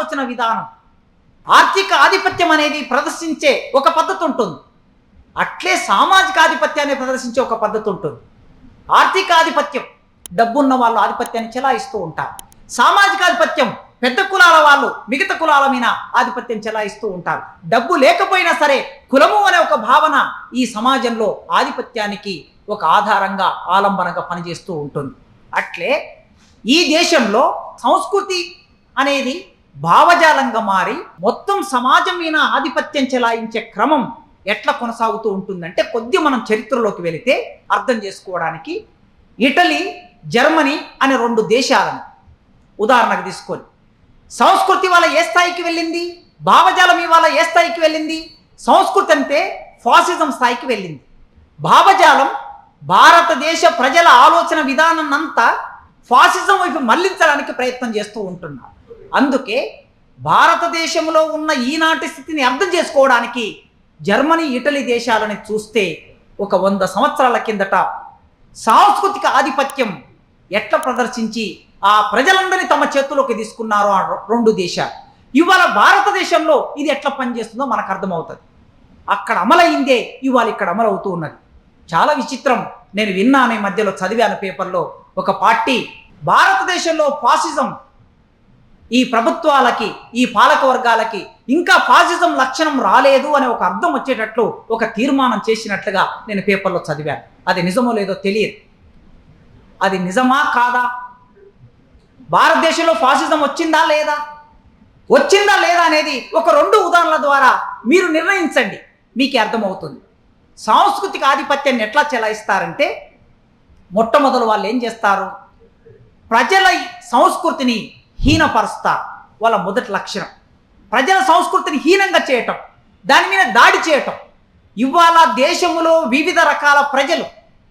ఆలోచన విధానం, ఆర్థిక ఆధిపత్యం అనేది ప్రదర్శించే ఒక పద్ధతి ఉంటుంది. అట్లే సామాజిక ఆధిపత్యాన్ని ప్రదర్శించే ఒక పద్ధతి ఉంటుంది. ఆర్థిక ఆధిపత్యం డబ్బున్న వాళ్ళు ఆధిపత్యాన్ని చెలాయిస్తూ ఉంటారు. సామాజిక ఆధిపత్యం పెద్ద కులాల వాళ్ళు మిగతా కులాల మీద ఆధిపత్యం చెలాయిస్తూ ఉంటారు. డబ్బు లేకపోయినా సరే కులము అనే ఒక భావన ఈ సమాజంలో ఆధిపత్యానికి ఒక ఆధారంగా ఆలంబనగా పనిచేస్తూ ఉంటుంది. అట్లే ఈ దేశంలో సంస్కృతి అనేది భావజాలంగా మారి మొత్తం సమాజం మీద ఆధిపత్యం చెలాయించే క్రమం ఎట్లా కొనసాగుతూ ఉంటుందంటే కొద్దిగా మనం చరిత్రలోకి వెళితే అర్థం చేసుకోవడానికి ఇటలీ, జర్మనీ అనే రెండు దేశాలను ఉదాహరణకు తీసుకొని సంస్కృతి వాళ్ళ ఏ స్థాయికి వెళ్ళింది, భావజాలం ఇవాళ ఏ స్థాయికి వెళ్ళింది. సంస్కృతి అంటే ఫాసిజం స్థాయికి వెళ్ళింది. భావజాలం భారతదేశ ప్రజల ఆలోచన విధానం అంతా ఫాసిజం వైపు మళ్లించడానికి ప్రయత్నం చేస్తూ ఉంటున్నారు. అందుకే భారతదేశంలో ఉన్న ఈనాటి స్థితిని అర్థం చేసుకోవడానికి జర్మనీ, ఇటలీ దేశాలని చూస్తే ఒక 100 సంవత్సరాల కిందట సాంస్కృతిక ఆధిపత్యం ఎట్లా ప్రదర్శించి ఆ ప్రజలందరినీ తమ చేతుల్లోకి తీసుకున్నారో ఆ రెండు దేశాలు, ఇవాళ భారతదేశంలో ఇది ఎట్లా పనిచేస్తుందో మనకు అర్థమవుతుంది. అక్కడ అమలైందే ఇవాళ ఇక్కడ అమలవుతూ ఉన్నది. చాలా విచిత్రం. నేను విన్నాను, ఈ మధ్యలో చదివాను పేపర్లో. ఒక పార్టీ భారతదేశంలో ఫాసిజం ఈ ప్రభుత్వాలకి, ఈ పాలక వర్గాలకి ఇంకా ఫాసిజం లక్షణం రాలేదు అనే ఒక అర్థం వచ్చేటట్లు ఒక తీర్మానం చేసినట్లుగా నేను పేపర్లో చదివాను. అది నిజమో లేదో తెలియదు. అది నిజమా కాదా, భారతదేశంలో ఫాసిజం వచ్చిందా లేదా అనేది ఒక 2 ఉదాహరణల ద్వారా మీరు నిర్ణయించండి, మీకే అర్థమవుతుంది. సాంస్కృతిక ఆధిపత్యాన్ని ఎట్లా చెలాయిస్తారంటే మొట్టమొదలు వాళ్ళు ఏం చేస్తారు, ప్రజల సంస్కృతిని హీనపరుస్తారు. వాళ్ళ మొదటి లక్షణం ప్రజల సంస్కృతిని హీనంగా చేయటం, దాని మీద దాడి చేయటం. ఇవాళ దేశంలో వివిధ రకాల ప్రజలు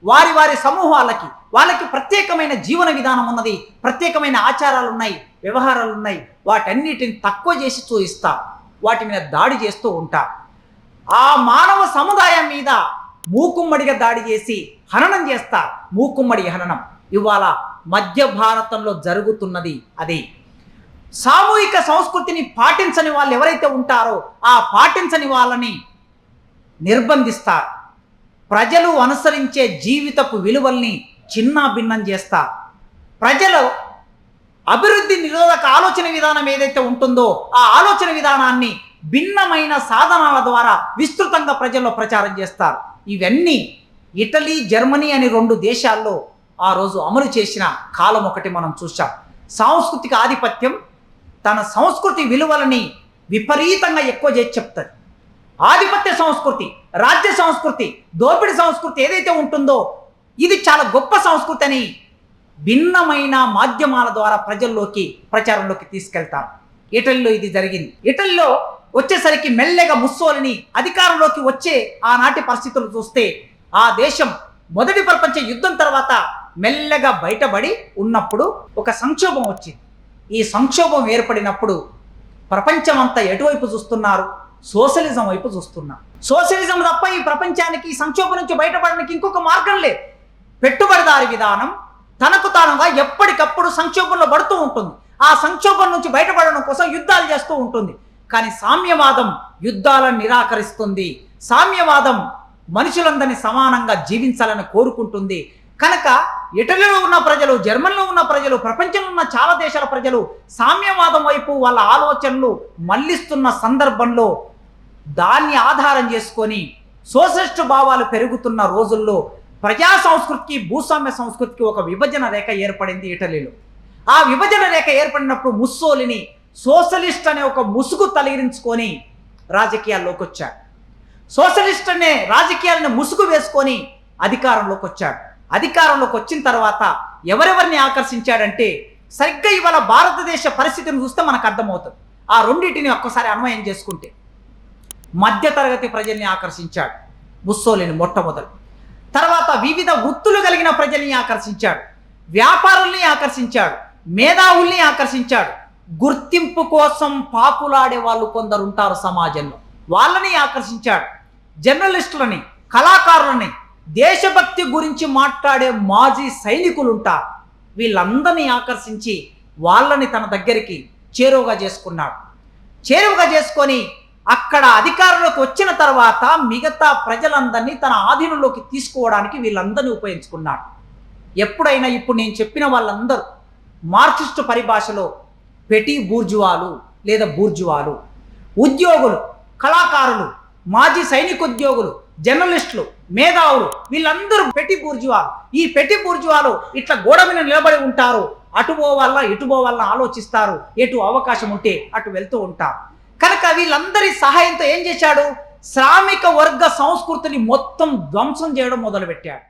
వారి వారి సమూహాలకి వాళ్ళకి ప్రత్యేకమైన జీవన విధానం ఉన్నది, ప్రత్యేకమైన ఆచారాలు ఉన్నాయి, వ్యవహారాలు ఉన్నాయి. వాటన్నిటిని తక్కువ చేసి చూయిస్తారు, వాటి మీద దాడి చేస్తూ ఉంటారు. ఆ మానవ సముదాయం మీద మూకుమ్మడిగా దాడి చేసి హననం చేస్తారు. మూకుమ్మడి హననం ఇవాళ మధ్య భారతంలో జరుగుతున్నది అదే. సామూహిక సంస్కృతిని పాటించని వాళ్ళు ఎవరైతే ఉంటారో ఆ పాటించని వాళ్ళని నిర్బంధిస్తారు. ప్రజలు అనుసరించే జీవితపు విలువల్ని చిన్నా భిన్నం చేస్తారు. ప్రజలు అభివృద్ధి నిరోధక ఆలోచన విధానం ఏదైతే ఉంటుందో ఆ ఆలోచన విధానాన్ని భిన్నమైన సాధనాల ద్వారా విస్తృతంగా ప్రజల్లో ప్రచారం చేస్తారు. ఇవన్నీ ఇటలీ, జర్మనీ అని 2 దేశాల్లో ఆ రోజు అమలు చేసిన కాలం ఒకటి మనం చూసాం. సాంస్కృతిక ఆధిపత్యం తన సంస్కృతి విలువలని విపరీతంగా ఎక్కువ చేసి చెప్తుంది. ఆధిపత్య సంస్కృతి, రాజ్య సంస్కృతి, దోపిడి సంస్కృతి ఏదైతే ఉంటుందో ఇది చాలా గొప్ప సంస్కృతి అని భిన్నమైన మాధ్యమాల ద్వారా ప్రజల్లోకి ప్రచారంలోకి తీసుకెళ్తారు. ఇటలీలో ఇది జరిగింది. ఇటలీలో వచ్చేసరికి మెల్లగా ముస్సోలిని అధికారంలోకి వచ్చే ఆనాటి పరిస్థితులు చూస్తే ఆ దేశం మొదటి ప్రపంచ యుద్ధం తర్వాత మెల్లగా బయటపడి ఉన్నప్పుడు ఒక సంక్షోభం వచ్చింది. ఈ సంక్షోభం ఏర్పడినప్పుడు ప్రపంచం అంతా ఎటువైపు చూస్తున్నారు, సోషలిజం వైపు చూస్తున్నారు. సోషలిజం తప్ప ఈ ప్రపంచానికి ఈ సంక్షోభం నుంచి బయటపడడానికి ఇంకొక మార్గం లేదు. పెట్టుబడిదారి విధానం తనకు తానుగా ఎప్పటికప్పుడు సంక్షోభంలో పడుతూ ఉంటుంది. ఆ సంక్షోభం నుంచి బయటపడడం కోసం యుద్ధాలు చేస్తూ ఉంటుంది. కానీ సామ్యవాదం యుద్ధాలను నిరాకరిస్తుంది. సామ్యవాదం మనుషులందరినీ సమానంగా జీవించాలని కోరుకుంటుంది. కనుక ఇటలీలో ఉన్న ప్రజలు, జర్మనీలో ఉన్న ప్రజలు, ప్రపంచంలో ఉన్న చాలా దేశాల ప్రజలు సామ్యవాదం వైపు వాళ్ళ ఆలోచనలు మళ్లిస్తున్న సందర్భంలో దాన్ని ఆధారం చేసుకొని సోషలిస్టు భావాలు పెరుగుతున్న రోజుల్లో ప్రజా సంస్కృతికి, భూస్వామ్య సంస్కృతికి ఒక విభజన రేఖ ఏర్పడింది ఇటలీలో. ఆ విభజన రేఖ ఏర్పడినప్పుడు ముస్సోలిని సోషలిస్ట్ అనే ఒక ముసుగు తలిగించుకొని రాజకీయాల్లోకి వచ్చాడు. సోషలిస్ట్ అనే రాజకీయాలను ముసుగు వేసుకొని అధికారంలోకి వచ్చాడు. అధికారంలోకి వచ్చిన తర్వాత ఎవరెవరిని ఆకర్షించాడంటే సరిగ్గా ఇవాళ భారతదేశ పరిస్థితిని చూస్తే మనకు అర్థమవుతుంది. ఆ రెండింటిని ఒక్కసారి అన్వయం చేసుకుంటే మధ్యతరగతి ప్రజల్ని ఆకర్షించాడు ముస్సోలిని మొట్టమొదలు. తర్వాత వివిధ వృత్తులు కలిగిన ప్రజల్ని ఆకర్షించాడు, వ్యాపారుల్ని ఆకర్షించాడు, మేధావుల్ని ఆకర్షించాడు. గుర్తింపు కోసం పాకులాడే వాళ్ళు కొందరు ఉంటారు సమాజంలో, వాళ్ళని ఆకర్షించాడు. జర్నలిస్టులని, కళాకారులని, దేశభక్తి గురించి మాట్లాడే మాజీ సైనికులు ఉంటారు. వీళ్ళందరినీ ఆకర్షించి వాళ్ళని తన దగ్గరికి చేరువగా చేసుకున్నాడు. చేరువగా చేసుకొని అక్కడ అధికారంలోకి వచ్చిన తర్వాత మిగతా ప్రజలందరినీ తన ఆధీనంలోకి తీసుకోవడానికి వీళ్ళందరినీ ఉపయోగించుకున్నాడు. ఎప్పుడైనా ఇప్పుడు నేను చెప్పిన వాళ్ళందరూ మార్క్సిస్టు పరిభాషలో పెటీ బూర్జువాలు లేదా బూర్జువాలు, ఉద్యోగులు, కళాకారులు, మాజీ సైనికోద్యోగులు, జర్నలిస్టులు, మేధావులు, వీళ్ళందరూ పెట్టి బూర్జువాలు. ఈ పెట్టి బూర్జువాలు ఇట్లా గోడ మీద నిలబడి ఉంటారు. అటు పోవాలా ఇటు పోవాలా ఆలోచిస్తారు. ఎటు అవకాశం ఉంటే అటు వెళ్తూ ఉంటారు. కనుక వీళ్ళందరి సహాయంతో ఏం చేశాడు? శ్రామిక వర్గ సంస్కృతిని మొత్తం ధ్వంసం చేయడం మొదలుపెట్టాడు.